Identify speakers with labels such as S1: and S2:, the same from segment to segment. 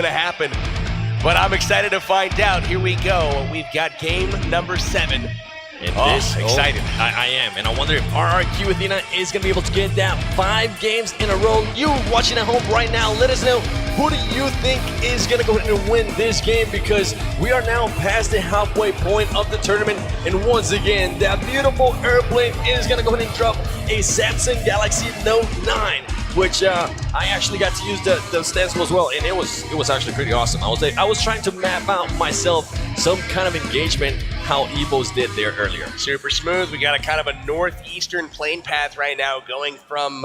S1: going to happen. But I'm excited to find out. Here we go. We've got game number 7.
S2: And
S1: excited.
S2: I am. And I wonder if RRQ Athena is going to be able to get that 5 games in a row. You watching at home right now, let us know, who do you think is going to go ahead and win this game? Because we are now past the halfway point of the tournament. And once again, that beautiful airplane is going to go ahead and drop a Samsung Galaxy Note 9. Which I actually got to use the stencil as well, and it was actually pretty awesome. I was trying to map out myself some kind of engagement how Evos did there earlier.
S1: Super smooth. We got a kind of a northeastern plane path right now going from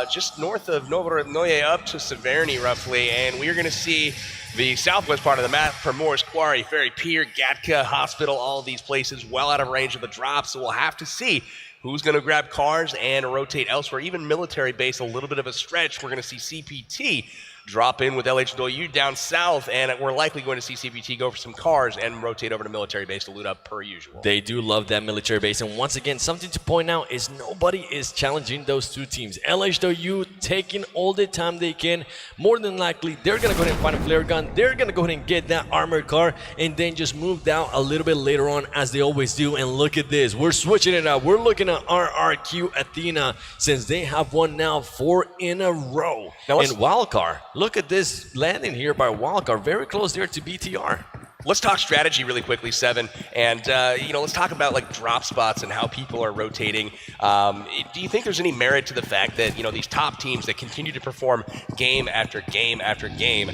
S1: just north of Novodnoye up to Severny roughly, and we're going to see the southwest part of the map, Primor's Quarry, Ferry Pier, Gatka, Hospital, all of these places well out of range of the drop, so we'll have to see who's going to grab cars and rotate elsewhere. Even military base, a little bit of a stretch. We're going to see CPT drop in with LH down south, and we're likely going to see CPT go for some cars and rotate over to military base to loot up per usual.
S2: They do love that military base, and once again, something to point out is nobody is challenging those two teams. LHW taking all the time they can. More than likely, they're going to go ahead and find a flare gun. They're going to go ahead and get that armored car, and then just move down a little bit later on, as they always do. And look at this. We're switching it up. We're looking at RRQ Athena, since they have won now 4 in a row. Now, and Wildcard, look at this landing here by Wildcard, very close there to BTR.
S1: Let's talk strategy really quickly, Seven, and let's talk about like drop spots and how people are rotating. Do you think there's any merit to the fact that these top teams that continue to perform game after game after game,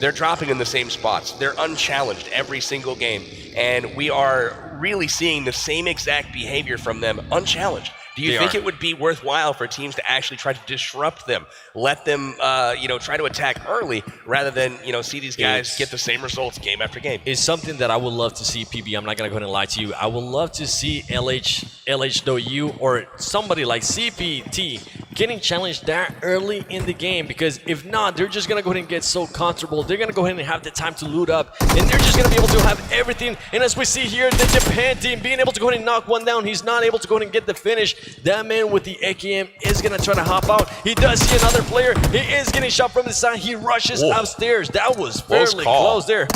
S1: they're dropping in the same spots? They're unchallenged every single game, and we are really seeing the same exact behavior from them unchallenged. Do you think it would be worthwhile for teams to actually try to disrupt them, let them, try to attack early rather than, see these guys get the same results game after game?
S2: It's something that I would love to see, PB. I'm not going to go ahead and lie to you. I would love to see LHW or somebody like CPT getting challenged that early in the game, because if not, they're just going to go ahead and get so comfortable. They're going to go ahead and have the time to loot up, and they're just going to be able to have everything. And as we see here, the Japan team being able to go ahead and knock one down. He's not able to go ahead and get the finish. That man with the AKM is going to try to hop out. He does see another player. He is getting shot from the side. He rushes upstairs. That was fairly close there.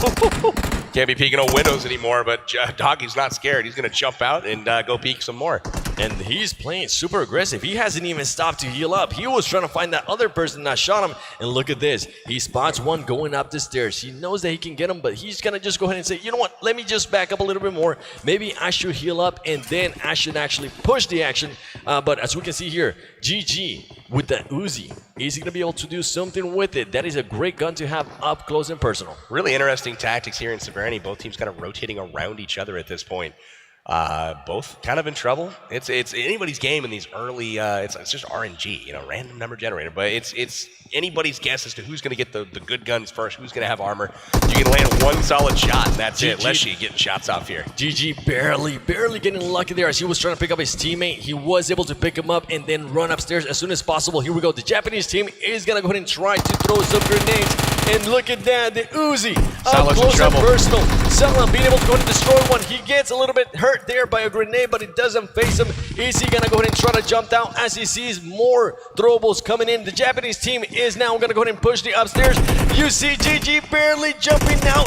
S1: Can't be peeking on windows anymore, but Doggy's not scared. He's going to jump out and go peek some more.
S2: And he's playing super aggressive. He hasn't even stopped to heal up. He was trying to find that other person that shot him. And look at this. He spots one going up the stairs. He knows that he can get him, but he's going to just go ahead and say, you know what? Let me just back up a little bit more. Maybe I should heal up, and then I should actually push the action. But as we can see here, GG with the Uzi. Is he going to be able to do something with it? That is a great gun to have up close and personal.
S1: Really interesting tactics here in Severny. Both teams kind of rotating around each other at this point. Both kind of in trouble. It's anybody's game in these early. It's just RNG, random number generator. But it's anybody's guess as to who's going to get the good guns first, who's going to have armor. You can land one solid shot, and that's it. Leshy getting shots off here.
S2: GG barely getting lucky there as he was trying to pick up his teammate. He was able to pick him up and then run upstairs as soon as possible. Here we go. The Japanese team is going to go ahead and try to throw some grenades. And look at that, the Uzi up close and personal. Salah being able to go ahead and destroy one. He gets a little bit hurt there by a grenade, but it doesn't face him. Is he going to go ahead and try to jump down as he sees more throwables coming in? The Japanese team is now going to go ahead and push the upstairs. You see GG barely jumping out.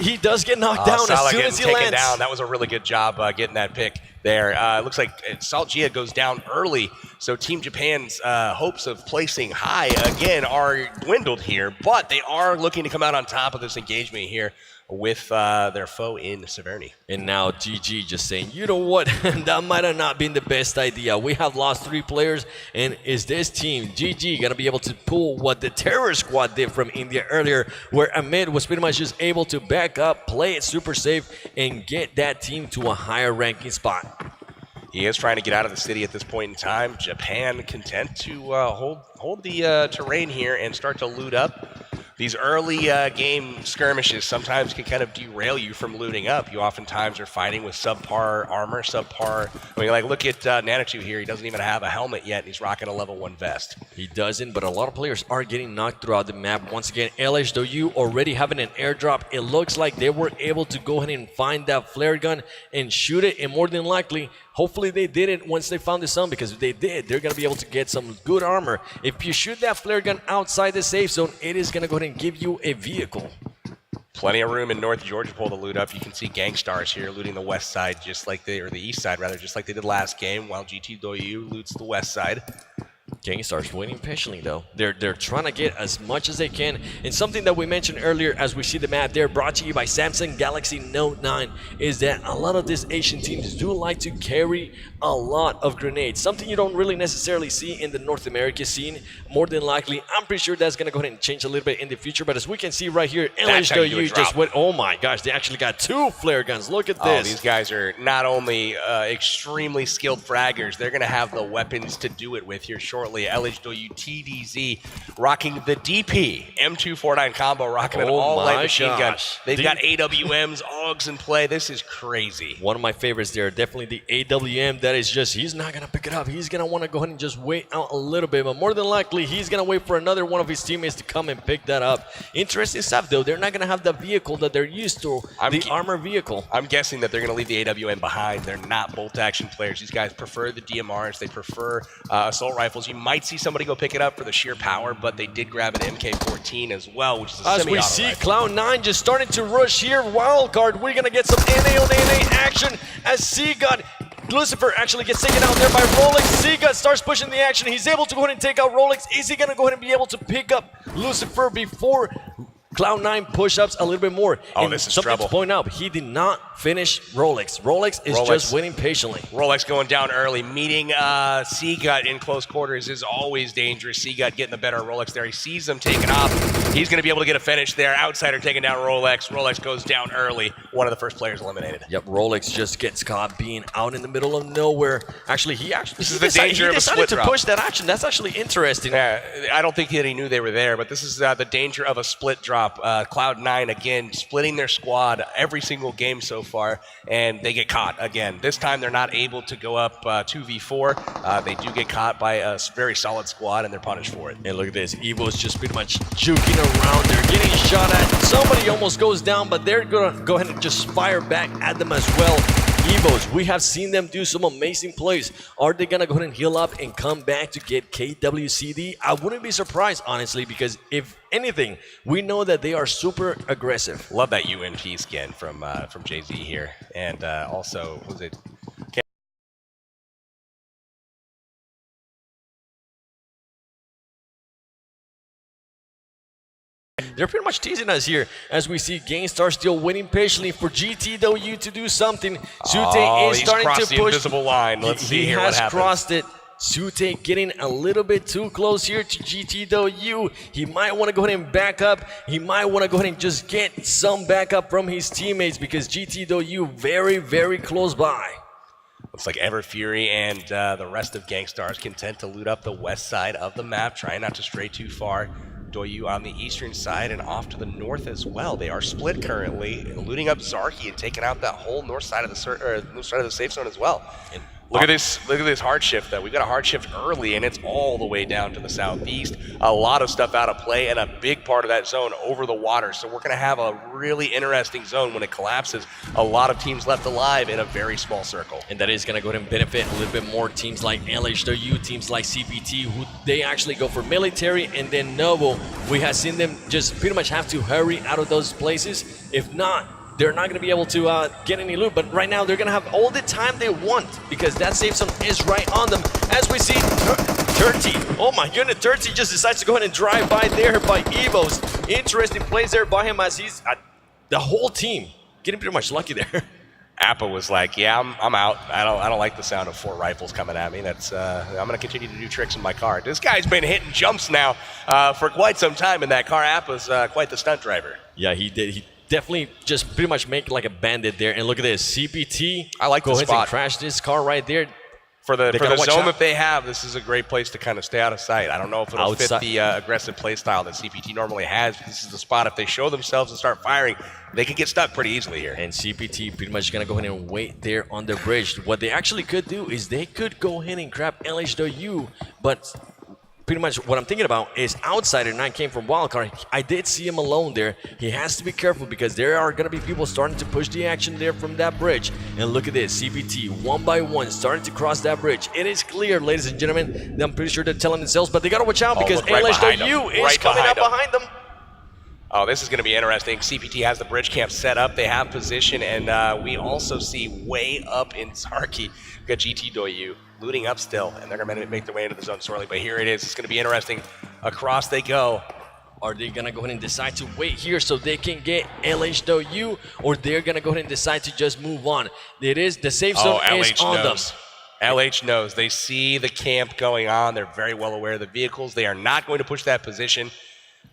S2: He does get knocked down as soon as he lands.
S1: Down. That was a really good job getting that pick there. It looks like Salt Gia goes down early, so Team Japan's hopes of placing high again are dwindled here, but they are looking to come out on top of this engagement here with their foe in Severny.
S2: And now GG just saying, you know what, that might have not been the best idea. We have lost 3 players, and is this team, GG, going to be able to pull what the Terror Squad did from India earlier, where Ahmed was pretty much just able to back up, play it super safe, and get that team to a higher ranking spot?
S1: He is trying to get out of the city at this point in time. Japan content to hold the terrain here and start to loot up. These early game skirmishes sometimes can kind of derail you from looting up. You oftentimes are fighting with subpar armor, look at Nanachu here. He doesn't even have a helmet yet, and he's rocking a level 1 vest.
S2: He doesn't, but a lot of players are getting knocked throughout the map. Once again, LHW already having an airdrop. It looks like they were able to go ahead and find that flare gun and shoot it, and more than likely, Hopefully they did it once they found the sun, because if they did, they're going to be able to get some good armor. If you shoot that flare gun outside the safe zone, it is going to go ahead and give you a vehicle.
S1: Plenty of room in North Georgia Pole to loot up. You can see Gangstars here looting the west side, just like the east side rather, just like they did last game, while GT Doyu loots the west side.
S2: Gangstars waiting patiently though. They're trying to get as much as they can. And something that we mentioned earlier as we see the map there, brought to you by Samsung Galaxy Note 9, is that a lot of these Asian teams do like to carry a lot of grenades. Something you don't really necessarily see in the North America scene. More than likely, I'm pretty sure that's going to go ahead and change a little bit in the future. But as we can see right here, LHW just went, oh my gosh, they actually got 2 flare guns. Look at this.
S1: Oh, these guys are not only extremely skilled fraggers, they're going to have the weapons to do it with here shortly. LHW TDZ rocking the DP M249 combo, rocking an all-light machine gun. They've got AWMs, AUGs in play. This is crazy.
S2: One of my favorites there, definitely the AWM. That is just, he's not going to pick it up. He's going to want to go ahead and just wait out a little bit, but more than likely, he's going to wait for another one of his teammates to come and pick that up. Interesting stuff, though. They're not going to have the vehicle that they're used to, the armor vehicle.
S1: I'm guessing that they're going to leave the AWM behind. They're not bolt-action players. These guys prefer the DMRs. They prefer assault rifles. You might see somebody go pick it up for the sheer power, but they did grab an MK14 as well, which is a semi-auto
S2: As we see
S1: rifle.
S2: Cloud9 just starting to rush here. Wildcard, we're going to get some NA on NA action as Seagut, Lucifer actually gets taken out there by Rolex. Seagut starts pushing the action. He's able to go ahead and take out Rolex. Is he going to go ahead and be able to pick up Lucifer before Cloud9 push-ups a little bit more?
S1: Oh,
S2: and
S1: this is
S2: something
S1: trouble.
S2: to point out, he did not finish Rolex. Rolex is just waiting patiently.
S1: Rolex going down early. Meeting Seagut in close quarters is always dangerous. Seagut getting the better of Rolex there. He sees them taking off. He's going to be able to get a finish there. Outsider taking down Rolex. Rolex goes down early. One of the first players eliminated.
S2: Yep, Rolex just gets caught being out in the middle of nowhere. Actually, he
S1: decided
S2: to push that action. That's actually interesting.
S1: Yeah, I don't think that he knew they were there, but this is the danger of a split drop. Cloud9, again, splitting their squad every single game so far, and they get caught again. This time, they're not able to go up 2v4. They do get caught by a very solid squad, and they're punished for it.
S2: And look at this. Evo's just pretty much juking around. They're getting shot at. Somebody almost goes down, but they're going to go ahead and just fire back at them as well. Evos, we have seen them do some amazing plays. Are they going to go ahead and heal up and come back to get KWCD? I wouldn't be surprised, honestly, because if anything, we know that they are super aggressive.
S1: Love that UNP skin from JZ here. And also, was it...
S2: They're pretty much teasing us here as we see Gangstar still waiting patiently for GTW to do something. Sute is starting to
S1: the
S2: push.
S1: Invisible line. Let's see here what happens.
S2: He has crossed it. Sute getting a little bit too close here to GTW. He might want to go ahead and back up. He might want to go ahead and just get some backup from his teammates because GTW very, very close by.
S1: Looks like Ever Fury and the rest of Gangstar content to loot up the west side of the map, trying not to stray too far. Doyu on the eastern side and off to the north as well. They are split currently, looting up Zarki and taking out that whole north side of the safe zone as well. And look at this hard shift though. We've got a hard shift early and it's all the way down to the southeast. A lot of stuff out of play and a big part of that zone over the water. So we're gonna have a really interesting zone when it collapses. A lot of teams left alive in a very small circle.
S2: And that is gonna go ahead and benefit a little bit more teams like LHW, teams like CPT, who they actually go for military, and then Novo. We have seen them just pretty much have to hurry out of those places. If not, they're not going to be able to get any loot, but right now they're going to have all the time they want because that safe zone is right on them. As we see, Turty, oh my goodness, Turty just decides to go ahead and drive by there by Evos. Interesting plays there by him as he's the whole team getting pretty much lucky there.
S1: Appa was like, yeah, I'm out. I don't like the sound of 4 rifles coming at me. That's I'm going to continue to do tricks in my car. This guy's been hitting jumps now for quite some time in that car. Appa's quite the stunt driver.
S2: Yeah, he did. He definitely just pretty much make like a bandit there. And look at this, CPT.
S1: I like
S2: go
S1: the
S2: ahead
S1: spot.
S2: and crash this car right there.
S1: For the zone that they have, this is a great place to kind of stay out of sight. I don't know if it'll fit the aggressive play style that CPT normally has. This is the spot. If they show themselves and start firing, they can get stuck pretty easily here.
S2: And CPT pretty much going to go ahead and wait there on the bridge. What they actually could do is they could go ahead and grab LHW, but pretty much what I'm thinking about is Outsider 9 came from Wildcard. I did see him alone there. He has to be careful because there are going to be people starting to push the action there from that bridge. And look at this, CPT one by one starting to cross that bridge. It is clear, ladies and gentlemen. I'm pretty sure they're telling themselves, but they got to watch out because LHW is coming up behind them.
S1: Oh, this is going to be interesting. CPT has the bridge camp set up. They have position, and we also see way up in Sarki, we got GT Doyu looting up still, and they're going to make their way into the zone sorely. But here it is. It's going to be interesting. Across they go.
S2: Are they going to go ahead and decide to wait here so they can get LHW, or they're going to go ahead and decide to just move on? It is the safe zone is on them.
S1: LH knows. They see the camp going on. They're very well aware of the vehicles. They are not going to push that position.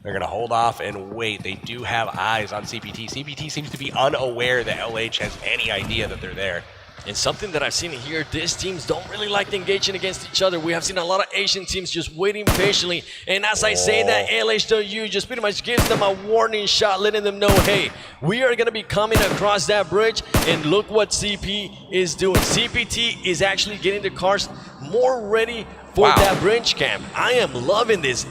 S1: They're going to hold off and wait. They do have eyes on CPT. CPT seems to be unaware that LH has any idea that they're there.
S2: And something that I've seen here, these teams don't really like engaging against each other. We have seen a lot of Asian teams just waiting patiently. And as I say that, LHW just pretty much gives them a warning shot, letting them know, hey, we are going to be coming across that bridge. And look what CP is doing. CPT is actually getting the cars more ready for that bridge camp. I am loving this.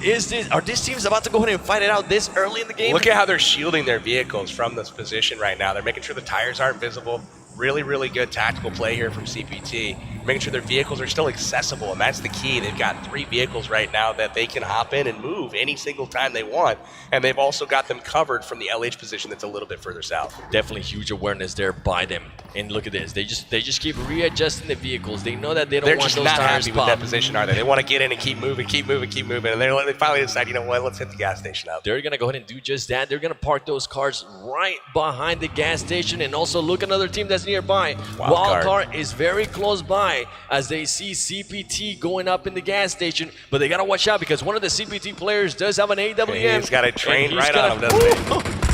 S2: Are these teams about to go ahead and fight it out this early in the game?
S1: Look at how they're shielding their vehicles from this position right now. They're making sure the tires aren't visible. Really, really good tactical play here from CPT. Making sure their vehicles are still accessible, and that's the key. They've got 3 vehicles right now that they can hop in and move any single time they want, and they've also got them covered from the LH position that's a little bit further south.
S2: Definitely huge awareness there by them. And look at this. They just keep readjusting the vehicles. They know that they don't want those tires
S1: They're just not happy with
S2: pop.
S1: that position, are they? They want to get in and keep moving, and they finally decide, you know what, let's hit the gas station up.
S2: They're going to go ahead and do just that. They're going to park those cars right behind the gas station, and also look another team that's nearby. Wildcard is very close by as they see CPT going up in the gas station, but they got to watch out because one of the CPT players does have an AWM.
S1: He's got a train right on him, doesn't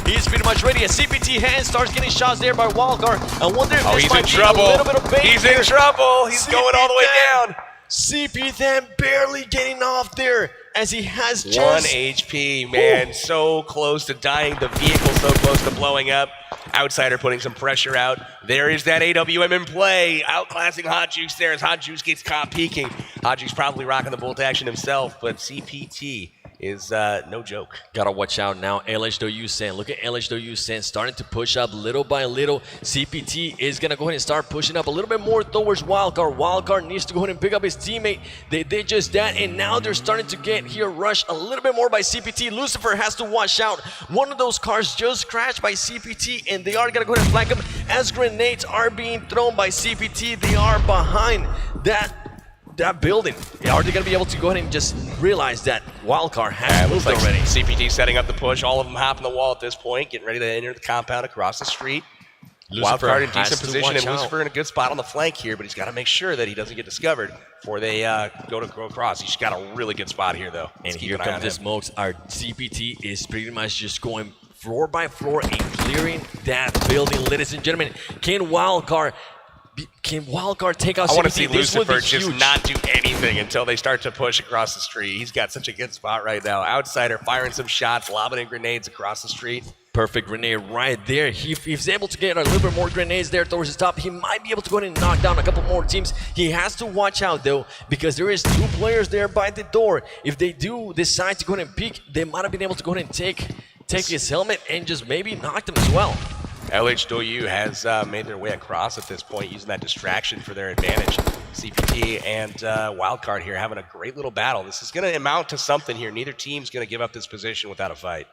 S1: he?
S2: He's pretty much ready. A CPT hand starts getting shots there by Wildcard. I wonder if this
S1: he's
S2: might
S1: in
S2: be
S1: trouble.
S2: a little bit of bait.
S1: He's in trouble. He's going all the way down.
S2: CP then barely getting off there as he has just
S1: 1 HP, man. So close to dying. The vehicle so close to blowing up. Outsider putting some pressure out. There is that AWM in play. Outclassing Hot Juice there as Hot Juice gets caught peeking. Hot Juice probably rocking the bolt action himself, but CPT is no joke.
S2: Gotta watch out now. LHW Sen. Look at LHW Sen starting to push up little by little. CPT is gonna go ahead and start pushing up a little bit more towards Wildcard. Wildcard needs to go ahead and pick up his teammate. They did just that, and now they're starting to get here rushed a little bit more by CPT. Lucifer has to watch out. One of those cars just crashed by CPT, and they are gonna go ahead and flank him as grenades are being thrown by CPT. They are behind that building. Are they going to be able to go ahead and just realize that Wildcard has moved already?
S1: CPT setting up the push. All of them hopping the wall at this point, getting ready to enter the compound across the street. Wildcard in decent position, and Lucifer in a good spot on the flank here, but he's got to make sure that he doesn't get discovered before they go across. He's got a really good spot here, though.
S2: And here comes the smokes. Our CPT is pretty much just going floor by floor and clearing that building, ladies and gentlemen. Can Wildcard take out CPT?
S1: I want to see Lucifer just not do anything until they start to push across the street. He's got such a good spot right now. Outsider firing some shots, lobbing in grenades across the street.
S2: Perfect grenade right there. If he's able to get a little bit more grenades there towards his top, he might be able to go ahead and knock down a couple more teams. He has to watch out though, because there is 2 players there by the door. If they do decide to go ahead and peek, they might have been able to go ahead and take his helmet and just maybe knock them as well.
S1: LH Doyu has made their way across at this point, using that distraction for their advantage. CPT and Wildcard here having a great little battle. This is going to amount to something here. Neither team's going to give up this position without a fight.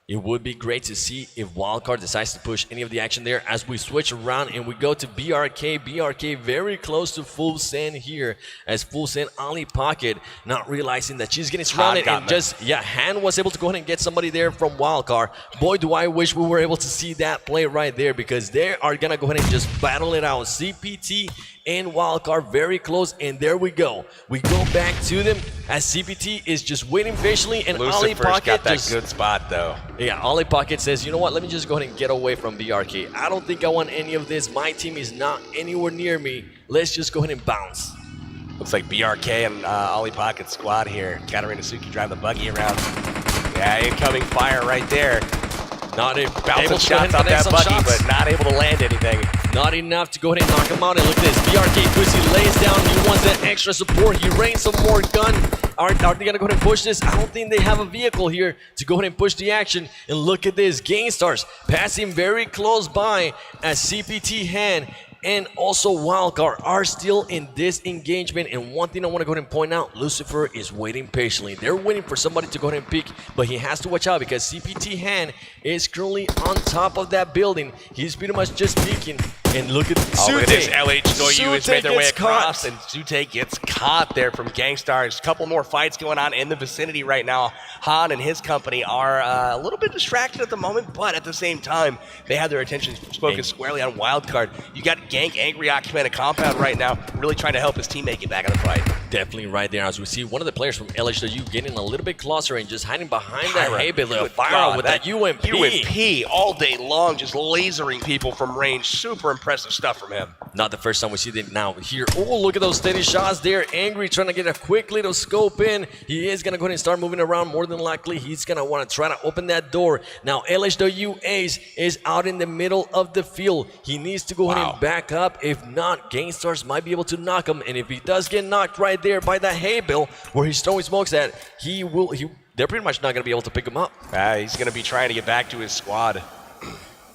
S2: It would be great to see if Wildcard decides to push any of the action there as we switch around and we go to BRK. BRK very close to Full Send here as Full Send Ollie Pocket, not realizing that she's getting surrounded and Han was able to go ahead and get somebody there from Wildcard. Boy, do I wish we were able to see that play right there because they are going to go ahead and just battle it out. CPT and Wildcard very close, and there we go. We go back to them as CPT is just waiting patiently, and Ollie Pocket
S1: got that good spot though.
S2: Yeah, Ollie Pocket says, you know what, let me just go ahead and get away from BRK. I don't think I want any of this. My team is not anywhere near me. Let's just go ahead and bounce.
S1: Looks like BRK and Ollie Pocket squad here. Katarina Suki drive the buggy around. Yeah, incoming fire right there.
S2: Not able
S1: bouncing shots off that buggy, but not able to land anything.
S2: Not enough to go ahead and knock him out. And look at this, BRK Pussy lays down. He wants that extra support. He rains some more gun Are they going to go ahead and push this? I don't think they have a vehicle here to go ahead and push the action. And look at this. Gainstars passing very close by as CPT Han and also Wildcard are still in this engagement. And one thing I want to go ahead and point out, Lucifer is waiting patiently. They're waiting for somebody to go ahead and peek, but he has to watch out because CPT Han is currently on top of that building. He's pretty much just peeking. And look at
S1: look at this. LH has made their way across,
S2: caught.
S1: and Zute gets caught there from Gangstars. A couple more fights going on in the vicinity right now. Han and his company are a little bit distracted at the moment, but at the same time, they have their attention focused squarely on Wildcard. You got Gank angry occupant a compound right now, really trying to help his teammate get back in the fight.
S2: Definitely right there. As we see one of the players from LHW getting a little bit closer and just hiding behind that hay bale fire with that UMP.
S1: UMP all day long, just lasering people from range. Super impressive stuff from him.
S2: Not the first time we see it now here. Oh, look at those steady shots there. Angry trying to get a quick little scope in. He is going to go ahead and start moving around. More than likely, he's going to want to try to open that door. Now, LHW Ace is out in the middle of the field. He needs to go ahead and back up. If not, Gainstars might be able to knock him. And if he does get knocked right there by that hay bale where he's throwing smokes at, they're pretty much not going to be able to pick him up.
S1: He's going to be trying to get back to his squad.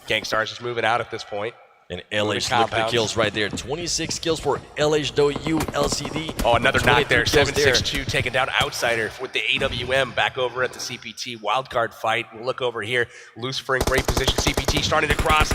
S1: Gangstar's just moving out at this point.
S2: And LH, look at the kills right there. 26 kills for LHW LCD.
S1: Oh, another knock there. 762 taking down Outsider with the AWM back over at the CPT wildcard fight. We'll look over here. Lucifer in great position. CPT starting to cross.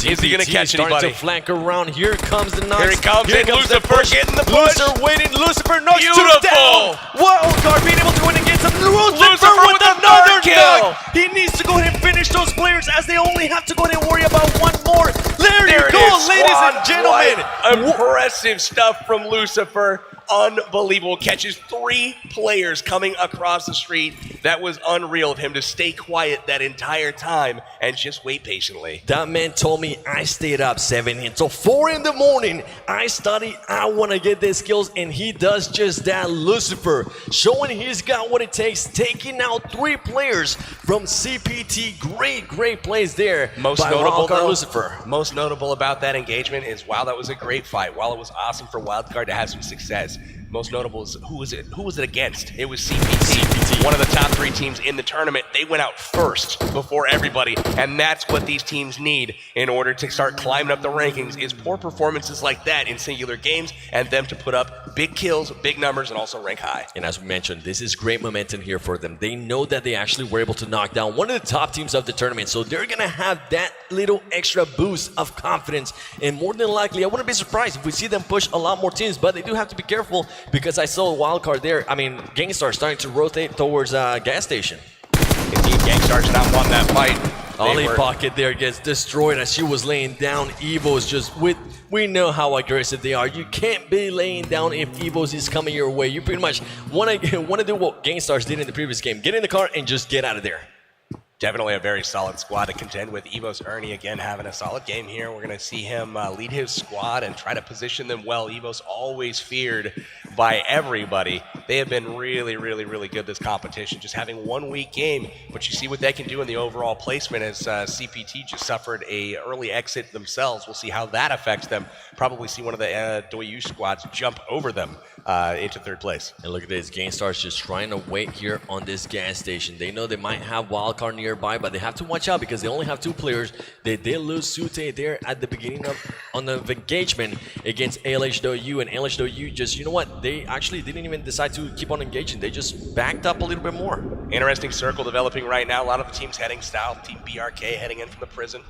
S1: Is he going to catch anybody?
S2: Starting to flank around. Here comes the knock.
S1: Here he comes. Here comes Lucifer getting the push.
S2: Lucifer waiting. Lucifer knocks two
S1: Beautiful.
S2: down. Wildcard being able to win and get some. Lucifer with another kill. He needs to go ahead and finish those players as they only have to go ahead and worry about one more. There you go, ladies and gentlemen.
S1: Impressive stuff from Lucifer. Unbelievable. Catches 3 players coming across the street. That was unreal of him to stay quiet that entire time and just wait patiently.
S2: That man told me I stayed up 7 until 4 in the morning. I studied, I want to get these skills, and he does just that. Lucifer showing he's got what it takes, taking out 3 players from CPT. Great plays there.
S1: Most notable, though,
S2: Lucifer.
S1: Most notable about that engagement is while that was a great fight, while it was awesome for Wildcard to have some success, most notable is who was it against? It was CPT, one of the top 3 teams in the tournament. They went out first before everybody, and that's what these teams need in order to start climbing up the rankings, is poor performances like that in singular games and them to put up big kills, big numbers, and also rank high.
S2: And as we mentioned, this is great momentum here for them. They know that they actually were able to knock down one of the top teams of the tournament, so they're going to have that little extra boost of confidence, and more than likely, I wouldn't be surprised if we see them push a lot more teams, but they do have to be careful because I saw a wildcard there. I mean, Gangstar starting to rotate towards gas station.
S1: Indeed, Gangstar's not won that fight.
S2: Ollie Pocket there gets destroyed as she was laying down. Evo's just we know how aggressive they are. You can't be laying down if Evo's is coming your way. You pretty much want to do what Gangstars did in the previous game. Get in the car and just get out of there.
S1: Definitely a very solid squad to contend with. Evo's Ernie again having a solid game here. We're going to see him lead his squad and try to position them well. Evo's always feared by everybody. They have been really good this competition, just having one weak game. But you see what they can do in the overall placement as CPT just suffered a early exit themselves. We'll see how that affects them. Probably see one of the Doyu squads jump over them into 3rd place.
S2: And look at this, Gangstar's just trying to wait here on this gas station. They know they might have wildcard nearby, but they have to watch out because they only have 2 players. They did lose Sute there at the beginning on the engagement against LHW, and LHW just, you know what, they actually didn't even decide to keep on engaging. They just backed up a little bit more.
S1: Interesting circle developing right now. A lot of the teams heading south. Team BRK heading in from the prison.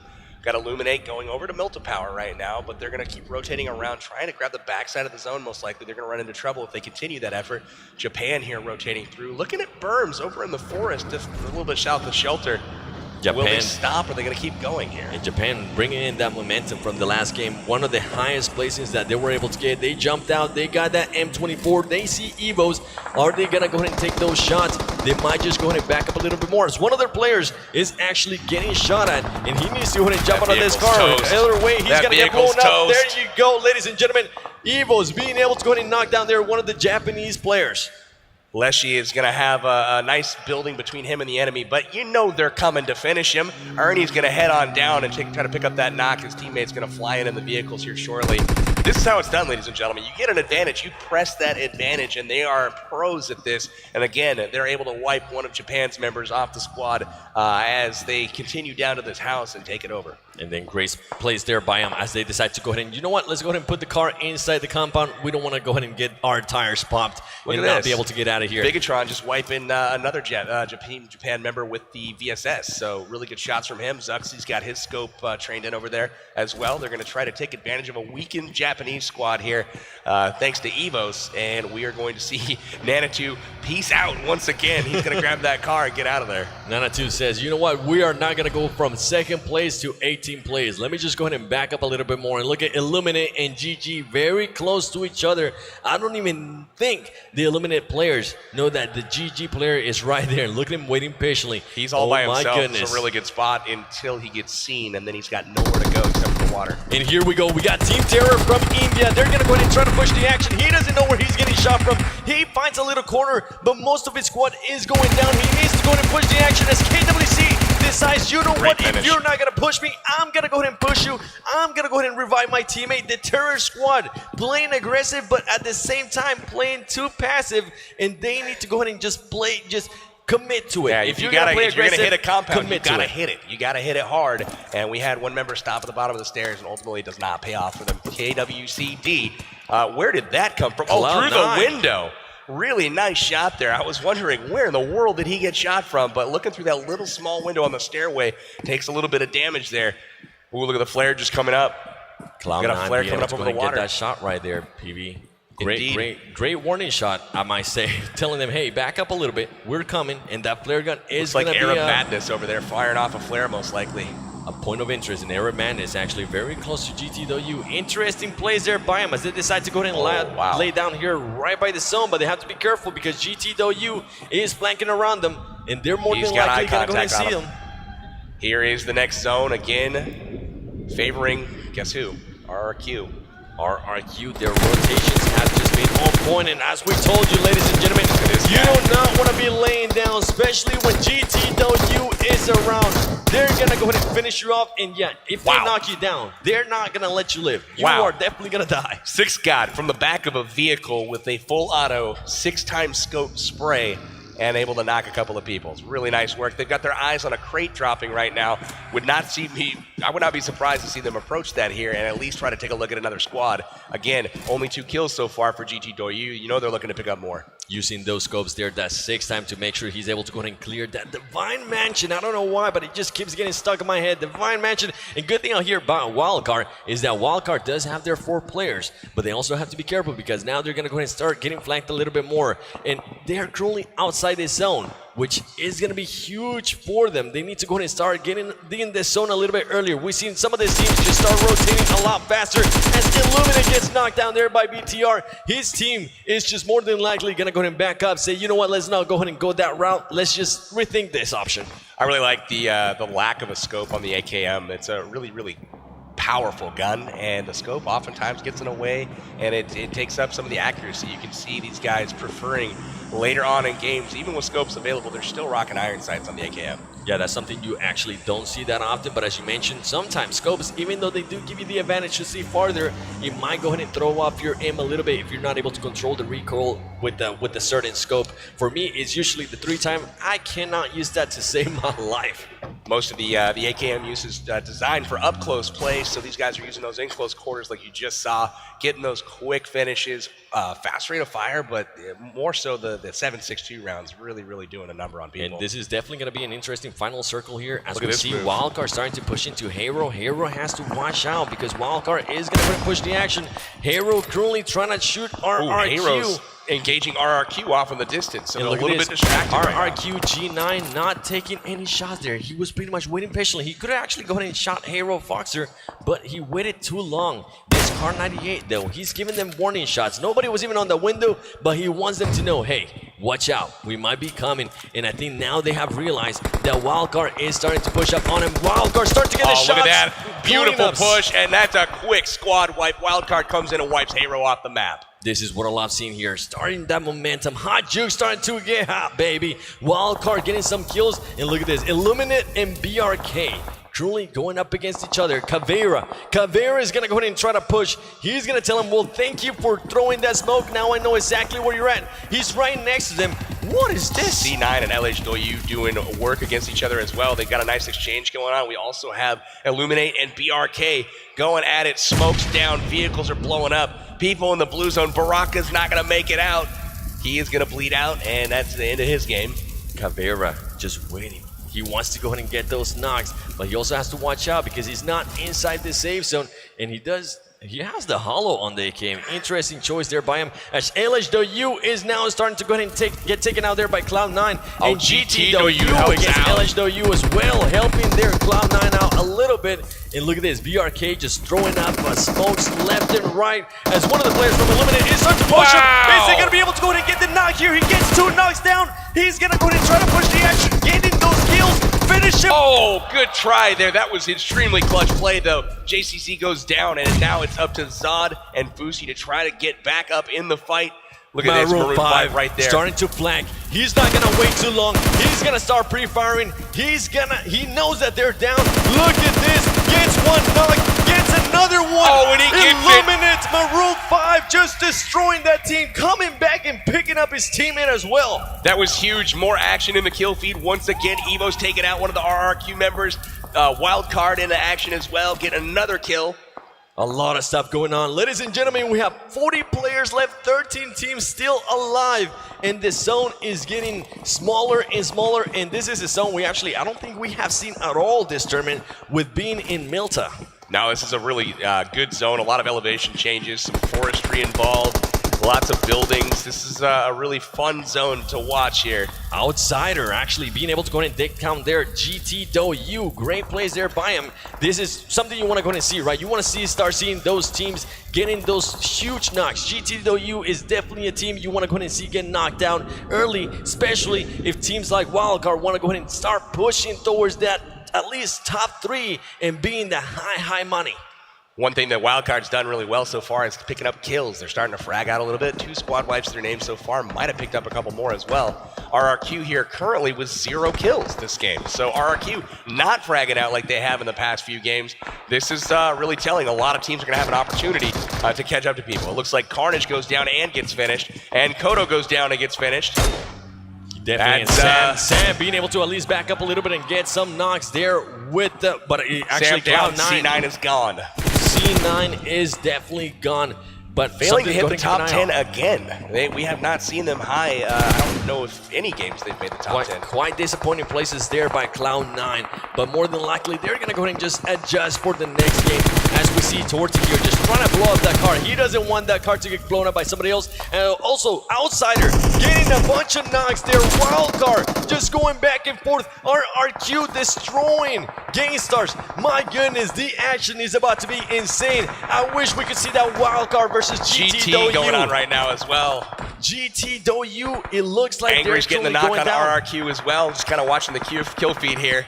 S1: Got Illuminate going over to Milta Power right now, but they're going to keep rotating around, trying to grab the backside of the zone. Most likely they're going to run into trouble if they continue that effort. Japan here rotating through. Looking at Berms over in the forest, just a little bit south of Shelter. Japan, will they stop or are they going to keep going here?
S2: And Japan bringing in that momentum from the last game. One of the highest placings that they were able to get. They jumped out. They got that M24. They see Evos. Are they going to go ahead and take those shots? They might just go ahead and back up a little bit more. As one of their players is actually getting shot at, and he needs to go ahead and jump out of this car. The other way, he's going to get blown up. There you go, ladies and gentlemen. Evos being able to go ahead and knock down there one of the Japanese players.
S1: Leshy is going to have a nice building between him and the enemy, but you know they're coming to finish him. Ernie's going to head on down and try to pick up that knock. His teammate's going to fly in the vehicles here shortly. This is how it's done, ladies and gentlemen. You get an advantage, you press that advantage, and they are pros at this. And again, they're able to wipe one of Japan's members off the squad as they continue down to this house and take it over.
S2: And then Grace plays there by him as they decide to go ahead and, you know what, let's go ahead and put the car inside the compound. We don't want to go ahead and get our tires popped and not be able to get out of here.
S1: Bigatron just wiping another Japan member with the VSS. So really good shots from him. Zuxy's got his scope trained in over there as well. They're going to try to take advantage of a weakened Japanese squad here thanks to Evos. And we are going to see Nana2 peace out once again. He's going to grab that car and get out of there.
S2: Nana2 says, you know what, we are not going to go from second place to 18 plays. Let me just go ahead and back up a little bit more and look at Illuminate and GG very close to each other. I don't even think the Illuminate players know that the GG player is right there. Look at him waiting patiently.
S1: He's all by himself. It's a really good spot until he gets seen, and then he's got nowhere to go except for the water.
S2: And here we go. We got Team Terror from India. They're going to go ahead and try to push the action. He doesn't know where he's getting shot from. He finds a little corner, but most of his squad is going down. He needs to go ahead and push the action as KWC decides, you know what, if you're not going to push me, I'm going to go ahead and push you. I'm going to go ahead and revive my teammate. The Terror squad playing aggressive, but at the same time playing too passive, and they need to go ahead and just play, just commit to it.
S1: Yeah, if you're going to hit a compound, you got to hit it. You got to hit it hard. And we had one member stop at the bottom of the stairs, and ultimately it does not pay off for them. KWCD, where did that come from? Oh, through the window. Really nice shot there. I was wondering where in the world did he get shot from, but looking through that little small window on the stairway takes a little bit of damage there. Ooh, look at the flare just coming up.
S2: Cloud9
S1: got a flare coming up over the water.
S2: Get that shot right there, PB. Great warning shot, I might say, telling them, hey, back up a little bit. We're coming, and that flare gun is going to be
S1: Arab Madness over there, firing off a flare most likely.
S2: A point of interest in Arab Madness, actually very close to GTW. Interesting plays there by him as they decide to go ahead and lay down here right by the zone, but they have to be careful because GTW is flanking around them, and they're more than likely going to go ahead and see them.
S1: Here is the next zone again, favoring, guess who? RRQ.
S2: RRQ, their rotations have just been on point, and as we told you, ladies and gentlemen, you do not want to be laying down, especially when GTW is around. They're going to go ahead and finish you off, and yet, if they knock you down, they're not going to let you live. You are definitely going to die.
S1: Six God from the back of a vehicle with a full auto 6x scope spray and able to knock a couple of people. It's really nice work. They've got their eyes on a crate dropping right now. I would not be surprised to see them approach that here and at least try to take a look at another squad. Again, only 2 kills so far for GTW. You know they're looking to pick up more.
S2: Using those scopes there, that 6th time to make sure he's able to go ahead and clear that Divine Mansion. I don't know why, but it just keeps getting stuck in my head. Divine Mansion. And good thing out here about Wildcard is that Wildcard does have their 4 players, but they also have to be careful because now they're going to go ahead and start getting flanked a little bit more. And they're currently outside this zone, which is going to be huge for them. They need to go ahead and start getting in this zone a little bit earlier. We've seen some of these teams just start rotating a lot faster as Illuminate gets knocked down there by BTR. His team is just more than likely going to go ahead and back up, say, you know what, let's not go ahead and go that route. Let's just rethink this option.
S1: I really like the lack of a scope on the AKM. It's a really, really powerful gun, and the scope oftentimes gets in the way, and it takes up some of the accuracy. You can see these guys preferring later on in games, even with scopes available, they're still rocking iron sights on the AKM.
S2: Yeah, that's something you actually don't see that often, but as you mentioned, sometimes scopes, even though they do give you the advantage to see farther, it might go ahead and throw off your aim a little bit if you're not able to control the recoil with the certain scope. For me, it's usually the 3-time. I cannot use that to save my life.
S1: Most of the AKM use is designed for up-close play, so these guys are using those in-close quarters like you just saw, getting those quick finishes, fast rate of fire, but more so the 7.62 rounds really, really doing a number on people.
S2: And this is definitely going to be an interesting final circle here as we see Wildcard starting to push into Hero. Hero has to watch out because Wildcard is going to push the action. Hero currently trying to shoot RRQ.
S1: Hero's engaging RRQ off in the distance, so a little bit distracted.
S2: RRQ G9 not taking any shots there. He was pretty much waiting patiently. He could have actually gone and shot Hero Foxer, but he waited too long. This Car 98 though, he's giving them warning shots. Nobody was even on the window, but he wants them to know, hey, watch out, we might be coming. And I think now they have realized that Wildcard is starting to push up on him. Wildcard starting to get the shots.
S1: Look at that, beautiful push, and that's a quick squad wipe. Wildcard comes in and wipes Hero off the map.
S2: This is what I love seeing here. Starting that momentum. Hot Juke starting to get hot, baby. Wildcard getting some kills. And look at this. Illuminate and BRK currently going up against each other. Caveira is going to go ahead and try to push. He's going to tell him, well, thank you for throwing that smoke. Now I know exactly where you're at. He's right next to them. What is this?
S1: C9 and LHW doing work against each other as well. They've got a nice exchange going on. We also have Illuminate and BRK going at it. Smoke's down. Vehicles are blowing up. People in the blue zone. Baraka's not going to make it out. He is going to bleed out, and that's the end of his game.
S2: Caveira just waiting. He wants to go ahead and get those knocks, but he also has to watch out because he's not inside the safe zone, and he has the hollow on the AKM. Interesting choice there by him, as LHW is now starting to go ahead and get taken out there by Cloud9. And
S1: GTW
S2: against
S1: out.
S2: LHW as well, helping their Cloud9 out a little bit. And look at this, BRK just throwing up smokes left and right as one of the players from Eliminate is starting to push him. Is he going to be able to go ahead and get the knock here? He gets 2 knocks down. He's going to go ahead and try to push the action, getting those kills, finish him.
S1: Oh, good try there. That was extremely clutch play, though. JCC goes down, and now it's up to Zod and Fusi to try to get back up in the fight. Look at this, Maroon 5 right there.
S2: Starting to flank. He's not gonna wait too long. He's gonna start pre-firing. He knows that they're down. Look at this. Gets 1 knock, gets another one.
S1: Oh, and he gets it.
S2: Illuminates Maroon 5, just destroying that team, coming back and picking up his teammate as well.
S1: That was huge. More action in the kill feed. Once again, Evo's taking out one of the RRQ members. Wild card into action as well, getting another kill.
S2: A lot of stuff going on. Ladies and gentlemen, we have 40 players left, 13 teams still alive, and the zone is getting smaller and smaller, and this is a zone I don't think we have seen at all this tournament with being in Milta.
S1: Now, this is a really good zone. A lot of elevation changes, some forestry involved, lots of buildings. This is a really fun zone to watch here.
S2: Outsider actually being able to go ahead and take down there. GTW, great plays there by him. This is something you want to go ahead and see, right? You want to start seeing those teams getting those huge knocks. GTW is definitely a team you want to go ahead and see get knocked down early, especially if teams like Wildcard want to go ahead and start pushing towards that at least top 3 and being the high money.
S1: One thing that Wildcard's done really well so far is picking up kills. They're starting to frag out a little bit. 2 squad wipes to their name so far. Might have picked up a couple more as well. RRQ here currently with 0 kills this game. So RRQ not fragging out like they have in the past few games. This is really telling. A lot of teams are going to have an opportunity to catch up to people. It looks like Carnage goes down and gets finished. And Kodo goes down and gets finished.
S2: Definitely. And Sam being able to at least back up a little bit and get some knocks there with the, but actually
S1: Sam down,
S2: Cloud9.
S1: C9 is gone.
S2: C9 is definitely gone, but
S1: failing to hit the top 10 again. We have not seen them high. I don't know if any games they've made the top 10.
S2: Quite disappointing places there by Cloud9, but more than likely they're going to go ahead and just adjust for the next game. As we see Torty here just trying to blow up that car. He doesn't want that car to get blown up by somebody else. And also Outsider getting a bunch of knocks there. Wildcard just going back and forth. RRQ destroying Gainstars. My goodness, the action is about to be insane. I wish we could see that Wildcard versus GTW.
S1: GT going on right now as well.
S2: GTW, it looks like
S1: Angry's getting the knock on RRQ as well. Just kind of watching the kill feed here.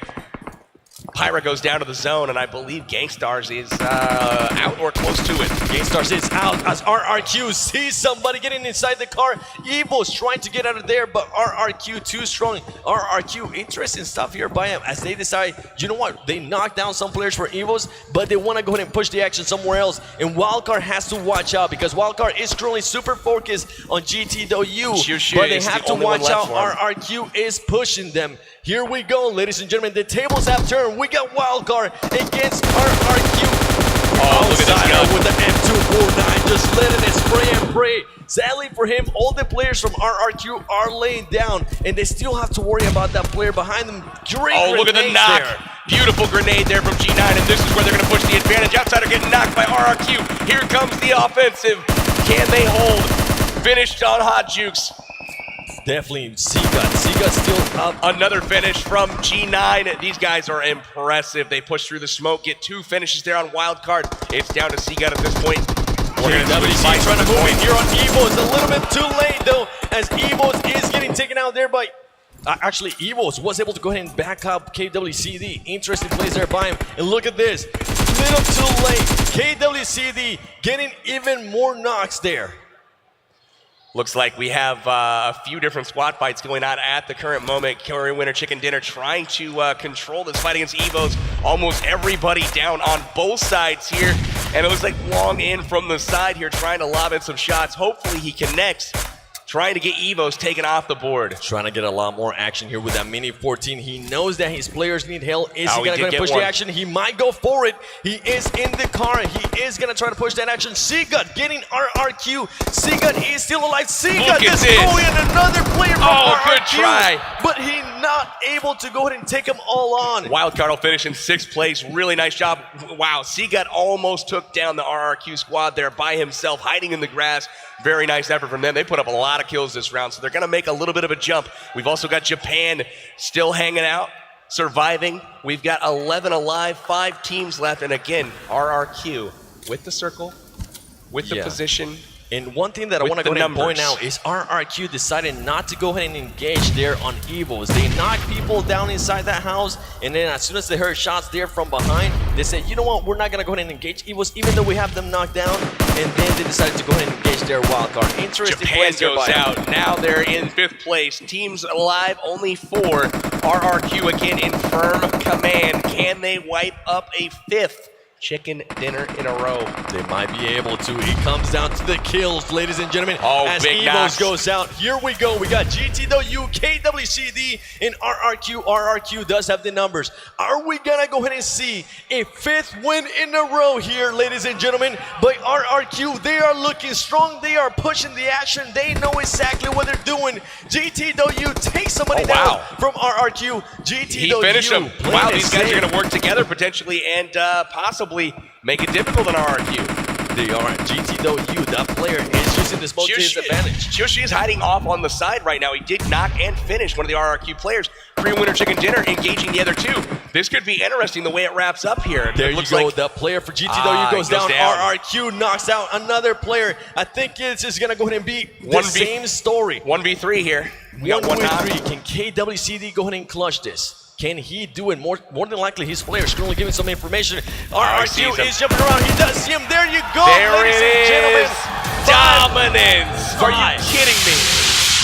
S1: Pyra goes down to the zone, and I believe Gangstars is out or close to it.
S2: Gangstars is out as RRQ sees somebody getting inside the car. Evo's trying to get out of there, but RRQ too strong. RRQ, interesting stuff here by him as they decide, you know what, they knock down some players for Evos, but they want to go ahead and push the action somewhere else. And Wildcard has to watch out because Wildcard is currently super focused on GTW, but they have to watch out. RRQ is pushing them. Here we go, ladies and gentlemen. The tables have turned. We got Wildcard against RRQ.
S1: Oh, look at this guy
S2: with the M249, just letting it spray and pray. Sadly for him, all the players from RRQ are laying down, and they still have to worry about that player behind them. Great
S1: look at the knock.
S2: There.
S1: Beautiful grenade there from G9, and this is where they're going to push the advantage. Outsider getting knocked by RRQ. Here comes the offensive. Can they hold? Finished on Hot Jukes.
S2: Definitely Seagut still up.
S1: Another finish from G9. These guys are impressive. They push through the smoke, get 2 finishes there on Wildcard. It's down to Seagut at this point.
S2: KWC trying to move in here on Evo. It's a little bit too late though, as Evo is getting taken out there by... actually, Evo was able to go ahead and back up KWCD. Interesting plays there by him. And look at this. Little too late. KWCD getting even more knocks there.
S1: Looks like we have a few different squad fights going on at the current moment. Korea Winter Chicken Dinner trying to control this fight against Evos. Almost everybody down on both sides here. And it looks like Long in from the side here trying to lob in some shots. Hopefully he connects. Trying to get Evos taken off the board.
S2: Trying to get a lot more action here with that Mini 14. He knows that his players need help. Is he going to push the action? He might go for it. He is in the car. He is going to try to push that action. Seagut getting RRQ. Seagut is still alive. Seagut destroying another player from RRQ.
S1: Good try.
S2: But he not able to go ahead and take them all on.
S1: Wildcard will finish in 6th place. Really nice job. Wow, Seagut almost took down the RRQ squad there by himself, hiding in the grass. Very nice effort from them. They put up a lot of kills this round, so they're going to make a little bit of a jump. We've also got Japan still hanging out, surviving. We've got 11 alive, 5 teams left, and again, RRQ with the circle, with the position.
S2: And one thing that I want to go ahead and point out is RRQ decided not to go ahead and engage there on Evos. They knocked people down inside that house, and then as soon as they heard shots there from behind, they said, you know what, we're not going to go ahead and engage Evos, even though we have them knocked down. And then they decided to go ahead and engage their wildcard. Interesting.
S1: Japan goes out. Now they're in 5th place. Teams alive, only 4. RRQ again in firm command. Can they wipe up a 5th chicken dinner in a row?
S2: They might be able to. It comes down to the kills, ladies and gentlemen.
S1: As
S2: big Evos goes out. Here we go. We got GTW, KWCD, and RRQ. RRQ does have the numbers. Are we going to go ahead and see a 5th win in a row here, ladies and gentlemen? By RRQ, they are looking strong. They are pushing the action. They know exactly what they're doing. GTW takes somebody down from RRQ. GTW.
S1: He finished him. Wow, these guys are going to work together potentially and possibly make it difficult on RRQ.
S2: They are. GTW, that player is using this most to his advantage.
S1: Chushi is hiding off on the side right now. He did knock and finish one of the RRQ players. Korea Winter Chicken Dinner engaging the other 2. This could be interesting the way it wraps up here.
S2: There you go. That player for GTW goes down. RRQ knocks out another player. I think it's just going to go ahead and be the same story.
S1: 1v3 here. We got 1v3.
S2: Can KWCD go ahead and clutch this? Can he do it? More than likely, his player is currently giving some information. RRQ is jumping around. He does see him. There you go, ladies and gentlemen.
S1: Dominance. Are you kidding me?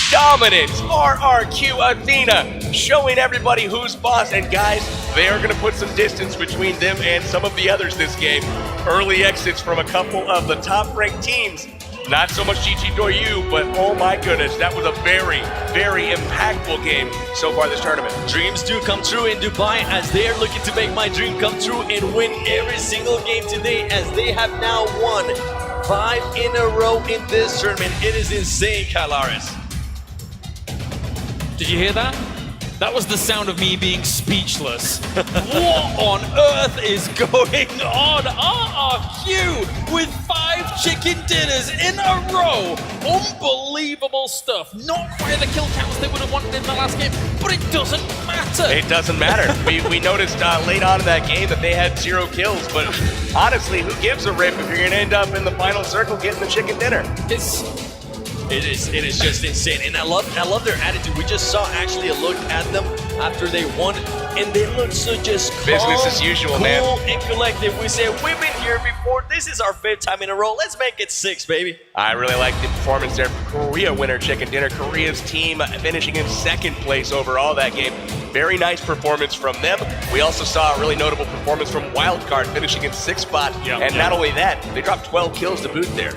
S1: Dominance. RRQ Athena showing everybody who's boss. And guys, they are going to put some distance between them and some of the others this game. Early exits from a couple of the top-ranked teams. Not so much GTW, but oh my goodness, that was a very, very impactful game so far this tournament.
S2: Dreams do come true in Dubai as they are looking to make my dream come true and win every single game today, as they have now won 5 in a row in this tournament. It is insane, Kylaris.
S3: Did you hear that? That was the sound of me being speechless. What on earth is going on? RRQ with 5 chicken dinners in a row. Unbelievable stuff. Not quite the kill counts they would have wanted in the last game, but it doesn't matter.
S1: It doesn't matter. we noticed late on in that game that they had 0 kills, but honestly, who gives a rip if you're going to end up in the final circle getting the chicken dinner?
S2: It is just insane, and I love their attitude. We just saw actually a look at them after they won, and they look so just calm,
S1: business as usual,
S2: cool,
S1: man,
S2: and collective. We say we've been here before. This is our 5th time in a row. Let's make it 6, baby.
S1: I really like the performance there from Korea Winter Chicken Dinner. Korea's team finishing in 2nd place overall that game. Very nice performance from them. We also saw a really notable performance from Wildcard finishing in 6th spot, and not only that, they dropped 12 kills to boot there.